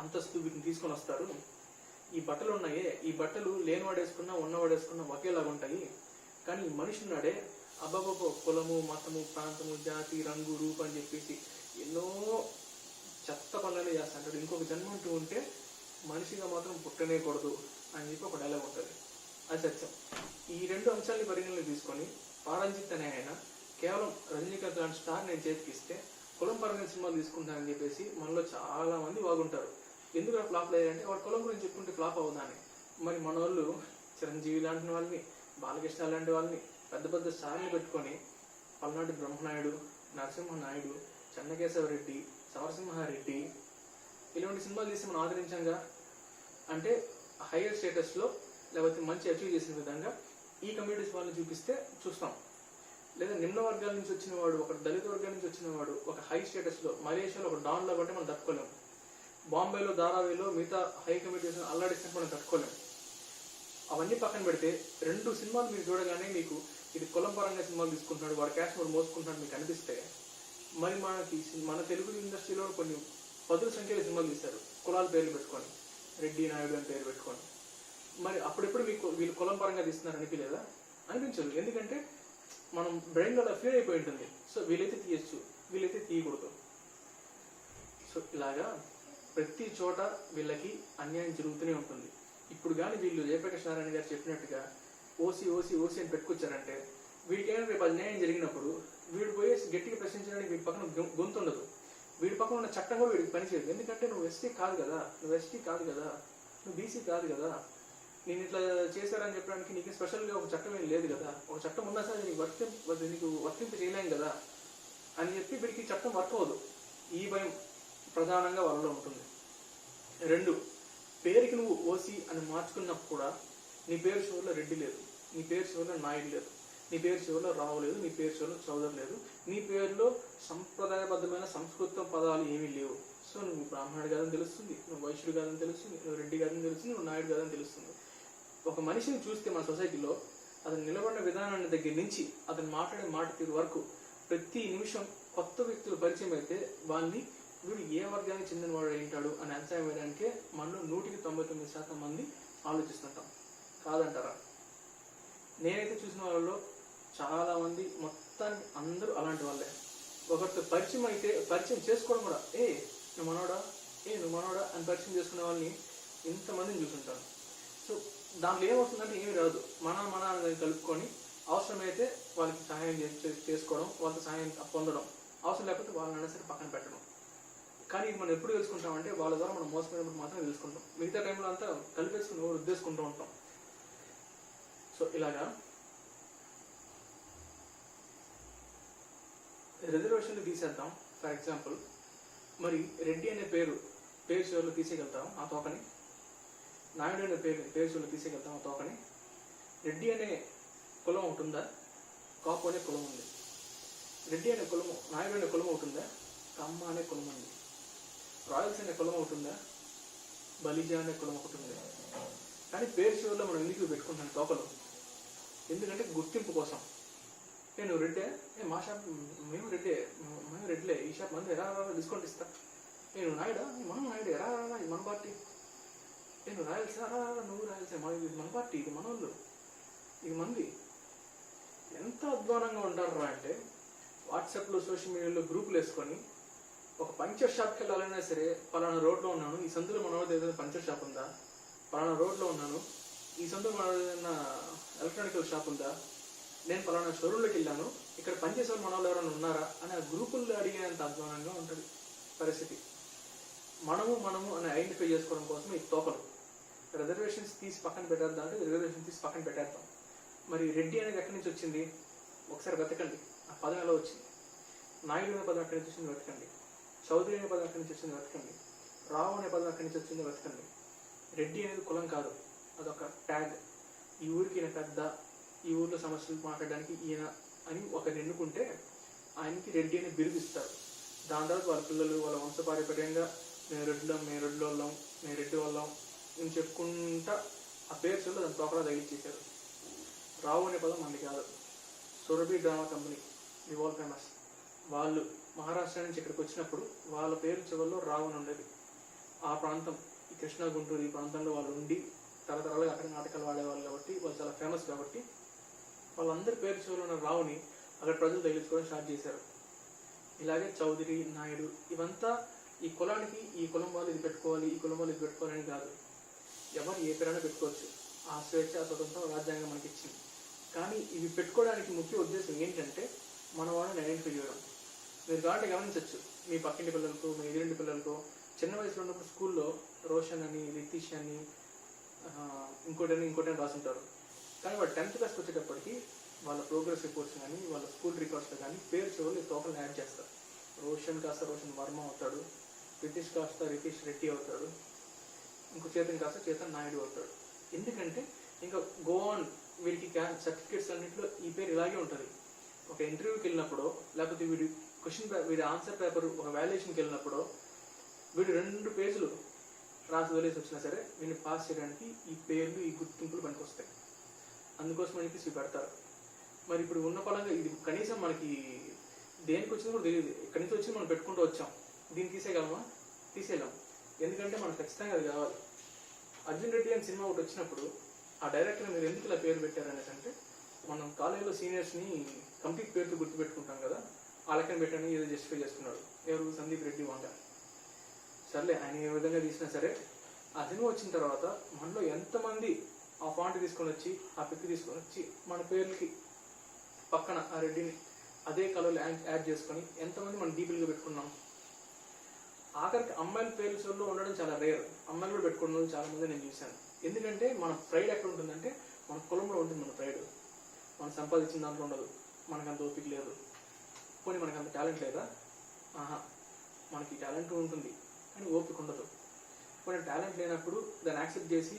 అంతస్తు వీటిని తీసుకొని వస్తారు. ఈ బట్టలు ఉన్నాయే, ఈ బట్టలు లేనివాడేసుకున్నా ఉన్నవాడేసుకున్నా ఒకేలాగా ఉంటాయి. కానీ ఈ మనిషి ఉన్నాడే, అబ్బాబో కులము, మతము, ప్రాంతము, జాతి, రంగు, రూపు అని చెప్పేసి ఎన్నో చెత్త పనులనే చేస్తుంటాడు. ఇంకొక జన్మ అంటూ ఉంటే మనిషిగా మాత్రం పుట్టనేకూడదు అని చెప్పి ఒక డైలాగ్ ఉంటుంది. అది సత్యం. ఈ 2 అంశాలని పరిగణలో తీసుకొని పారంజిత్ అనే ఆయన కేవలం రజనీకాంత్ లాంటి స్టార్ నేను చేతికిస్తే కులం పరంగా సినిమాలు తీసుకుంటానని చెప్పేసి మనలో చాలా మంది బాగుంటారు. ఎందుకు ఫ్లాప్ లేదంటే వాడు కులం గురించి చెప్పుకుంటే ఫ్లాప్ అవుదాని. మరి మన వాళ్ళు చిరంజీవి లాంటి వాళ్ళని, బాలకృష్ణ లాంటి వాళ్ళని, పెద్ద పెద్ద స్టార్ని పెట్టుకొని పల్నాటి బ్రహ్మనాయుడు, నరసింహనాయుడు, చెన్నకేశవరెడ్డి, సమరసింహారెడ్డి ఇలాంటి సినిమాలు తీసి మనం ఆదరించంగా. అంటే హైయర్ స్టేటస్లో లేకపోతే మంచి అచీవ్ చేసిన విధంగా ఈ కమ్యూనిటీస్ వాళ్ళని చూపిస్తే చూస్తాం. లేదా నిమ్న వర్గాల నుంచి వచ్చిన వాడు, ఒక దళిత వర్గాల నుంచి వచ్చిన వాడు ఒక హై స్టేటస్లో మలేషియాలో ఒక డాన్లో అంటే మనం తట్టుకోలేము. బాంబేలో, ధారావిలో మిగతా హై కమ్యూనిటీస్ అల్లాడిస్తే మనం తట్టుకోలేము. అవన్నీ పక్కన పెడితే 2 సినిమాలు మీరు చూడగానే మీకు ఇది కులం పరంగా సినిమాలు తీసుకుంటున్నాడు, వాడు క్యాష్ వాడు మోసుకుంటున్నాడు మీకు అనిపిస్తే, మరి మన తెలుగు ఇండస్ట్రీలో కొన్ని 10 సంఖ్యలో సినిమాలు తీశారు కులాల పేర్లు పెట్టుకొని, రెడ్డి, నాయుడు అని పేరు పెట్టుకొని. మరి అప్పుడెప్పుడు మీకు వీళ్ళు కులం పరంగా తీస్తున్నారు అనిపించలేదా? అనిపించదు. ఎందుకంటే మనం బ్రెయిన్లో అలా ఫీల్ అయిపోయి ఉంటుంది. సో వీలైతే తీయచ్చు, వీలైతే తీయకూడదు. సో ఇలాగా ప్రతి చోట వీళ్ళకి అన్యాయం జరుగుతూనే ఉంటుంది. ఇప్పుడు కానీ వీళ్ళు జయప్రకాష్ నారాయణ గారు చెప్పినట్టుగా ఓసీ ఓసీ ఓసీ అని పెట్టుకొచ్చారంటే వీడికి ఏమైనా రేపు అన్యాయం జరిగినప్పుడు వీడు పోయి గట్టిగా ప్రశ్నించడానికి వీడి పక్కన గొంతు ఉండదు. వీడి పక్కన ఉన్న చట్టం కూడా వీడికి పనిచేయదు. ఎందుకంటే నువ్వు ఎస్టీ కాదు కదా, నువ్వు ఎస్టీ కాదు కదా, నువ్వు బీసీ కాదు కదా, నేను ఇట్లా చేశారని చెప్పడానికి నీకు స్పెషల్గా ఒక చట్టం ఏం లేదు కదా, ఒక చట్టం ఉన్నా సరే నీకు వర్తింపు చేయలేం కదా అని చెప్పి వీడికి చట్టం వర్క్ అవ్వదు. ఈ భయం ప్రధానంగా వాళ్ళలో ఉంటుంది. 2, పేరుకి నువ్వు ఓసీ అని మార్చుకున్నప్పుడు కూడా నీ పేరు చివరిలో రెడ్డి లేదు, నీ పేరు చివరిలో నాయుడు లేదు, నీ పేరు చివరిలో రావు లేదు, నీ పేరు చివరిలో చౌదరి లేదు, నీ పేరులో సంప్రదాయబద్ధమైన సంస్కృత పదాలు ఏమీ లేవు. సో నువ్వు బ్రాహ్మణుడు కాదని తెలుస్తుంది, నువ్వు వైశ్యుడు కాదని తెలుస్తుంది, నువ్వు రెడ్డి కాదని తెలుస్తుంది, నువ్వు నాయుడు కాదని తెలుస్తుంది. ఒక మనిషిని చూస్తే మన సొసైటీలో అతను నిలబడిన విధానాన్ని దగ్గర నుంచి అతను మాట్లాడే మాట తీరు వరకు ప్రతి నిమిషం కొత్త వ్యక్తులు పరిచయం అయితే వాళ్ళని వీడు ఏ వర్గానికి చెందినవాడు ఏంటాడు అని అంచనా వేయడానికే మనలో 99% మంది ఆలోచిస్తుంటాం. కాదంటారా? నేనైతే చూసిన వాళ్ళలో చాలా మంది మొత్తానికి అందరూ అలాంటి వాళ్ళే. ఒకరితో పరిచయం చేసుకోవడం కూడా నువ్వు మనోడా అని పరిచయం చేసుకునే వాళ్ళని ఇంతమందిని చూసుంటాను. సో దాంట్లో ఏమవుతుందంటే ఏమి రాదు, మన అనేది కలుపుకొని అవసరమైతే వాళ్ళకి సహాయం చేసుకోవడం, వాళ్ళతో సహాయం పొందడం, అవసరం లేకపోతే వాళ్ళని సరే పక్కన పెట్టడం. కానీ ఇది మనం ఎప్పుడు తెలుసుకుంటామంటే వాళ్ళ ద్వారా మనం మోసపోయినప్పుడు మాత్రం తెలుసుకుంటాం. మిగతా టైంలో అంతా కలిపేసుకుని ఉద్దేశించుకుంటూ ఉంటాం. సో ఇలాగా రిజర్వేషన్లు తీసేద్దాం. ఫర్ ఎగ్జాంపుల్, మరి రెడ్డి అనే పేరు చివరిలో తీసేయగలుగుతాం ఆ తోకని. నాయుడు అనే పేరు చివరిలో తీసేయగలుగుతాం ఆ తోకని. రెడ్డి అనే కులం ఒకటి ఉందా? కాపు అనే కులం ఉంది. రెడ్డి అనే కులము, నాయుడు అనే కులం ఒకటి ఉందా? కమ్మ అనే కులం ఉంది. రాయల్స్ అనే కులం ఒకటి ఉందా? బలిజా అనే కులం ఒకటి ఉంది. కానీ పేరు చివరిలో మనం ఎందుకు పెట్టుకుంటాం తోకలు? ఎందుకంటే గుర్తింపు కోసం. నేను రెడ్డే, మా షాప్ మేము రెడ్లే, ఈ షాప్ మంది ఎరా డిస్కౌంట్ ఇస్తా. నేను నాయుడా, మనం నాయుడు ఎరా ఇది మన పార్టీ. నేను రాయల్సా, నువ్వు రాయల్సా, మన పార్టీ, ఇది మన వాళ్ళు, ఇది మంది. ఎంత అధ్వానంగా ఉంటారా అంటే వాట్సాప్లో సోషల్ మీడియాలో గ్రూపులు వేసుకొని ఒక పంచర్ షాప్కి వెళ్ళాలన్నా సరే, పలానా రోడ్లో ఉన్నాను, ఈ సందులో మన వాళ్ళది ఏదైనా పంచర్ షాప్ ఉందా? పలానా రోడ్లో ఉన్నాను, ఈ సందులో మన ఏదైనా ఎలక్ట్రానికల్ షాప్ ఉందా? నేను పలానా షోరూంలోకి వెళ్ళాను, ఇక్కడ పనిచేసే మన వాళ్ళు ఎవరైనా ఉన్నారా అని ఆ గ్రూపుల్లో అడిగేంత అధ్వానంగా ఉంటుంది పరిస్థితి. మనము అని ఐడెంటిఫై చేసుకోవడం కోసం ఈ తోకలు. రిజర్వేషన్స్ తీసి పక్కన పెట్టేద్దాం అంటే రిజర్వేషన్ తీసి పక్కన పెట్టేద్దాం. మరి రెడ్డి అనేది ఎక్కడి నుంచి వచ్చింది? ఒకసారి వెతకండి, ఆ పదం ఎలా వచ్చింది. నాయుడు అనే పదం ఎక్కడి నుంచి వచ్చింది వెతకండి. చౌదరి అనే పదం ఎక్కడి నుంచి వచ్చింది వెతకండి. రావు అనే పదం ఎక్కడి నుంచి వచ్చిందో వెతకండి. రెడ్డి అనేది కులం కాదు, అదొక ట్యాగ్. ఈ ఊరికి ఈయన పెద్ద, ఈ ఊర్లో సమస్యలు మాట్లాడడానికి ఈయన అని ఒకరిని ఎన్నుకుంటే ఆయనకి రెడ్డి అని బిరుదిస్తారు. దాని తర్వాత వాళ్ళ పిల్లలు వాళ్ళ వంశపారంపర్యంగా మేము రెడ్డి వాళ్ళం నేను చెప్పుకుంటా ఆ పేరు చదువు దాని తోకలా తగిలిచ్చేశారు. రావు అనే పదం మనకి కాదు. Surabhi drama company, the world famous, వాళ్ళు మహారాష్ట్ర నుంచి ఇక్కడికి వచ్చినప్పుడు వాళ్ళ పేరు చివరిలో రావు అని ఉండేది. ఆ ప్రాంతం ఈ కృష్ణా గుంటూరు ఈ ప్రాంతంలో వాళ్ళు ఉండి తరతరాలుగా అక్కడ నాటకాలు వాడేవాళ్ళు కాబట్టి వాళ్ళు చాలా ఫేమస్ కాబట్టి వాళ్ళందరి పేరు చివరిలో ఉన్న రావుని అక్కడ ప్రజలు తగిలించుకోవడం స్టార్ట్ చేశారు. ఇలాగే చౌదరి, నాయుడు ఇవంతా ఈ కులానికి ఈ కులం వాళ్ళు ఇది పెట్టుకోవాలి, ఈ కులం వాళ్ళు ఇది పెట్టుకోవాలని కాదు. ఎవరు ఏ పేరైనా పెట్టుకోవచ్చు. ఆ స్వేచ్ఛ స్వతంత్రం రాజ్యాంగం మనకి ఇచ్చింది. కానీ ఇవి పెట్టుకోవడానికి ముఖ్య ఉద్దేశం ఏంటంటే మన వాళ్ళని ఐడెంటిఫై చేయడం. మీరు కాబట్టి గమనించవచ్చు, మీ పక్కింటి పిల్లలకు, మీ ఎదురింటి పిల్లలకు చిన్న వయసులో ఉన్నప్పుడు స్కూల్లో రోషన్ అని, రితీష్ అని, ఇంకోటని రాసుంటారు. కానీ వాళ్ళు 10th క్లాస్కి వచ్చేటప్పటికి వాళ్ళ ప్రోగ్రెస్ రిపోర్ట్స్ కానీ వాళ్ళ స్కూల్ రికార్డ్స్లో కానీ పేరు చివరిలో తోకలను యాడ్ చేస్తారు. రోషన్ కాస్త రోషన్ వర్మ అవుతాడు, రితీష్ కాస్త రితీష్ రెడ్డి అవుతాడు, ఇంకో చేతన్ కాస్త చేతన్ నాయుడు అవుతాడు. ఎందుకంటే ఇంకా గోవాన్ వీడికి సర్టిఫికేట్స్ అన్నింటిలో ఈ పేరు ఇలాగే ఉంటుంది. ఒక ఇంటర్వ్యూకి వెళ్ళినప్పుడు, లేకపోతే వీడి ఆన్సర్ పేపర్ ఒక వాల్యుయేషన్కి వెళ్ళినప్పుడు వీడు 2 పేజీలు రాసి వదిలేసి వచ్చినా సరే వీడిని పాస్ చేయడానికి ఈ పేర్లు ఈ గుర్తింపులు పనికి వస్తాయి. అందుకోసం మనకి పెడతారు. మరి ఇప్పుడు ఉన్న పరంగా ఇది కనీసం మనకి దేనికి వచ్చిందో కూడా తెలియదు. ఇక్కడి నుంచి వచ్చి మనం పెట్టుకుంటూ వచ్చాం. దీన్ని తీసేయగలమా? తీసేయలేం. ఎందుకంటే మనకు ఖచ్చితంగా అది కావాలి. అర్జున్ రెడ్డి అని సినిమా ఒకటి వచ్చినప్పుడు ఆ డైరెక్టర్ మీరు ఎందుకు ఇలా పేరు పెట్టారనేసి అంటే, మనం కాలేజీలో సీనియర్స్ని కంప్లీట్ పేరుతో గుర్తుపెట్టుకుంటాం కదా, ఆ లెక్కన పెట్టాను ఏదో జస్టిఫై చేస్తున్నాడు. ఎవరు? సందీప్ రెడ్డి వంగ. సర్లే, ఆయన ఏ విధంగా తీసినా సరే ఆ సినిమా వచ్చిన తర్వాత మనలో ఎంతమంది ఆ ఫాంట్ తీసుకొని వచ్చి ఆ పిక్ తీసుకొని వచ్చి మన పేర్లకి పక్కన ఆ రెడ్డిని అదే కలర్లో యాడ్ చేసుకొని ఎంతమంది మనం డీపీలుగా పెట్టుకున్నాం. ఆఖరికి అమ్మాయిల పేర్ల చోట్లో ఉండడం చాలా రేర్. అమ్మాయిలు కూడా పెట్టుకున్న చాలా మంది నేను చూశాను. ఎందుకంటే మన ప్రైడ్ ఎక్కడ ఉంటుందంటే మన కులంలో ఉంటుంది. మన ప్రైడ్ మనం సంపాదించిన దాంట్లో ఉండదు. మనకు అంత ఓపిక లేదు, పోనీ మనకు అంత టాలెంట్ లేదా? మనకి టాలెంట్ ఉంటుంది కానీ ఓపిక ఉండదు. పోనీ టాలెంట్ లేనప్పుడు దాన్ని యాక్సెప్ట్ చేసి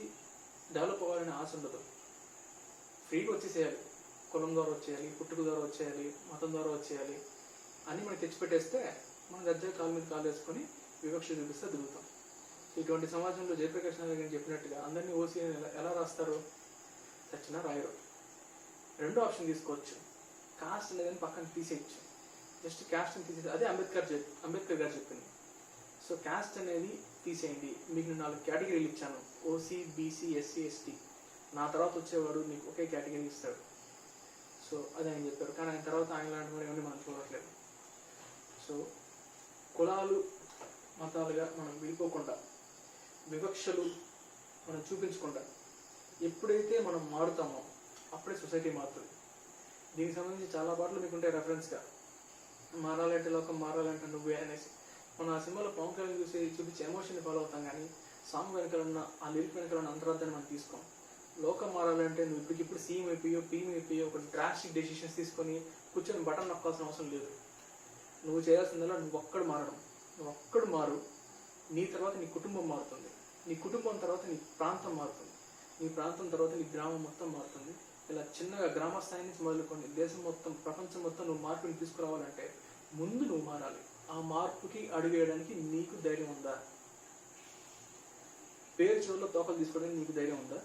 డెవలప్ అవ్వాలనే ఆశ ఉండదు. ఫ్రీగా వచ్చేసేయాలి, కులం ద్వారా వచ్చేయాలి, పుట్టుక ద్వారా వచ్చేయాలి, మతం ద్వారా వచ్చేయాలి అని మనకి తెచ్చిపెట్టేస్తే మనం గజ్జా కాలు మీద కాలు వేసుకొని వివక్ష చూపిస్తే దిగుతాం. ఇటువంటి సమాజంలో జయప్రకాష్ నారాయణ గారు చెప్పినట్టుగా అందరినీ ఓసీ ఎలా రాస్తారు? చచ్చినా రాయరు. రెండో ఆప్షన్ తీసుకోవచ్చు, కాస్ట్ అనేది పక్కన తీసేయచ్చు. జస్ట్ క్యాస్ట్ అని తీసేది, అదే అంబేద్కర్ గారు చెప్పింది. సో క్యాస్ట్ అనేది తీసేయండి, మీకు నేను 4 కేటగిరీలు ఇచ్చాను, ఓసీ, బీసీ, ఎస్సీ, ఎస్టీ. నా తర్వాత వచ్చేవాడు నీకు ఒకే కేటగిరీ ఇస్తాడు. సో అది ఆయన చెప్పారు. కానీ ఆయన తర్వాత ఆయన లాంటి వారు ఏమని మనం చూడట్లేదు. సో కులాలు మతాలుగా మనం విడిపోకుండా, వివక్షలు మనం చూపించకుండా ఎప్పుడైతే మనం మారుతామో అప్పుడే సొసైటీ మారుతుంది. దీనికి సంబంధించి చాలా పాటలు మీకు ఉంటాయి రెఫరెన్స్గా. మారాలంటే లోకం, మారాలంటే నువ్వే అనేసి. మనం ఆ సినిమాలో పవన్ కళ్యాణ్ చూపించే ఎమోషన్ని ఫాలో అవుతాం, కానీ సాంగ్ వెనకాల ఉన్న ఆ లిరిక్ వెనకాల ఉన్న అంతరార్థాన్ని మనం తీసుకోం. లోకం మారాలంటే నువ్వు ఇప్పటికిప్పుడు సీఎం అయిపోయో, పీఎం అయిపోయో ఒక డ్రాస్టిక్ డెసిషన్స్ తీసుకొని కూర్చొని బటన్ నొక్కాల్సిన అవసరం లేదు. నువ్వు చేయాల్సిందల్లా నువ్వు ఒక్కడు మారడం. నువ్వు ఒక్కడు మారు, నీ తర్వాత నీ కుటుంబం మారుతుంది, నీ కుటుంబం తర్వాత నీ ప్రాంతం మారుతుంది, నీ ప్రాంతం తర్వాత నీ గ్రామం మొత్తం మారుతుంది. ఇలా చిన్నగా గ్రామ స్థాయి నుంచి మొదలుకొని దేశం మొత్తం, ప్రపంచం మొత్తం నువ్వు మార్పుని తీసుకురావాలంటే ముందు నువ్వు మారాలి. ఆ మార్పుకి అడుగు వేయడానికి నీకు ధైర్యం ఉందా? పేరు చివరిలో తోకలు తీసుకోవడానికి నీకు ధైర్యం ఉందా?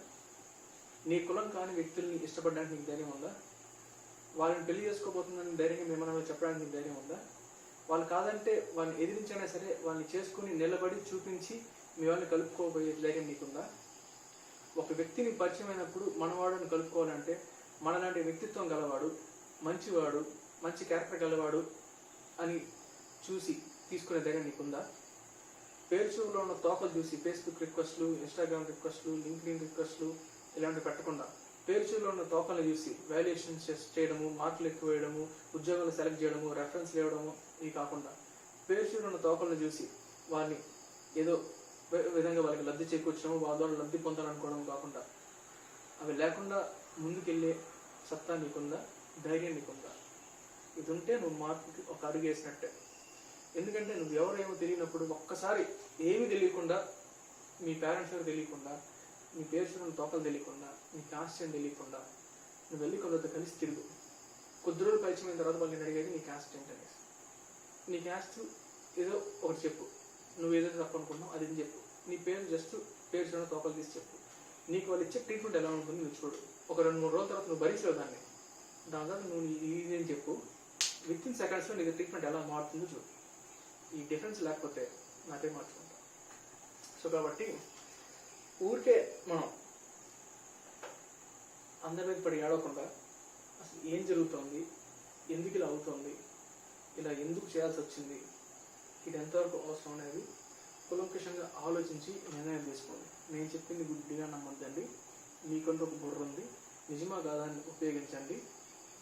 నీ కులం కాని వ్యక్తుల్ని ఇష్టపడడానికి నీకు ధైర్యం ఉందా? వాళ్ళని పెళ్లి చేసుకోబోతుందని ధైర్యంగా మేమన్నా చెప్పడానికి నీకు ధైర్యం ఉందా? వాళ్ళు కాదంటే వాళ్ళని ఎదిరించైనా సరే వాళ్ళని చేసుకుని నిలబడి చూపించి మీ వాళ్ళని కలుపుకోబోయే ధైర్యం నీకుందా? ఒక వ్యక్తిని పరిచయం అయినప్పుడు మనవాడుని కలుపుకోవాలంటే మనలాంటి వ్యక్తిత్వం గలవాడు, మంచివాడు, మంచి క్యారెక్టర్ గలవాడు అని చూసి తీసుకునే ధైర్యం నీకుందా? పేరు చూపులో ఉన్న తోకలు చూసి ఫేస్బుక్ రిక్వెస్ట్లు, ఇన్స్టాగ్రామ్ రిక్వెస్ట్లు, లింక్డ్ఇన్ రిక్వెస్ట్లు ఇలాంటివి పెట్టకుండా పేరు చూపులో ఉన్న తోకలను చూసి వాల్యుయేషన్స్ చేయడము, మార్కులు ఎక్కువ వేయడము, ఉద్యోగాలు సెలెక్ట్ చేయడము, రెఫరెన్స్లు ఇవ్వడము ఇవి కాకుండా పేరు చూపులో ఉన్న తోకలను చూసి వాళ్ళని ఏదో విధంగా వాళ్ళకి లబ్ధి చేకూర్చడము, వాళ్ళ ద్వారా లబ్ధి పొందాలనుకోవడం కాకుండా అవి లేకుండా ముందుకెళ్ళే సత్తా నీకుందా? ధైర్యం నీకుందా? ఇది ఉంటే నువ్వు మార్పుకి ఒక అడుగు వేసినట్టే. ఎందుకంటే నువ్వు ఎవరేమో తెలియనప్పుడు ఒక్కసారి ఏమీ తెలియకుండా, మీ పేరెంట్స్ ఎవరు తెలియకుండా, నీ పేరు చూడని తోకలు తెలియకుండా, నీ కాస్ట్ ఏం తెలియకుండా నువ్వు వెళ్ళి కొందరితో కలిసి తిరుగు. కొద్ది రోజులు పరిచయం తర్వాత వాళ్ళు నేను అడిగేది నీ కాస్ట్ ఏంటనేసి. నీ కాస్ట్ ఏదో ఒకటి చెప్పు, నువ్వు ఏదైతే తప్పనుకున్నావు అది చెప్పు. నీ పేరు జస్ట్ పేరు చూడని తోకలు తీసి చెప్పు. నీకు వాళ్ళు ఇచ్చే ట్రీట్మెంట్ ఎలా ఉంటుంది నువ్వు చూడు. ఒక 2-3 రోజుల తర్వాత నువ్వు భరించలేవు దాన్ని. దాని తర్వాత నువ్వు ఇది అని చెప్పు. వితిన్ సెకండ్స్లో నీకు ట్రీట్మెంట్ ఎలా మారుతుందో చూడు. ఈ డిఫరెన్స్ లేకపోతే నాకే మార్చుకుంటా. సో కాబట్టి ఊరికే మనం అందరి మీద పడి ఏడవకుండా అసలు ఏం జరుగుతుంది, ఎందుకు ఇలా అవుతుంది, ఇలా ఎందుకు చేయాల్సి వచ్చింది, ఇది ఎంతవరకు అవసరం అనేది కులంకషంగా ఆలోచించి నిర్ణయం తీసుకోండి. నేను చెప్పింది గుడ్డిగా నమ్మద్దండి. మీకంటూ ఒక బుర్ర ఉంది, నిజమా కాదాన్ని ఉపయోగించండి,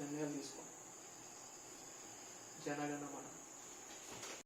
నిర్ణయాలు తీసుకోండి. జనగణమన.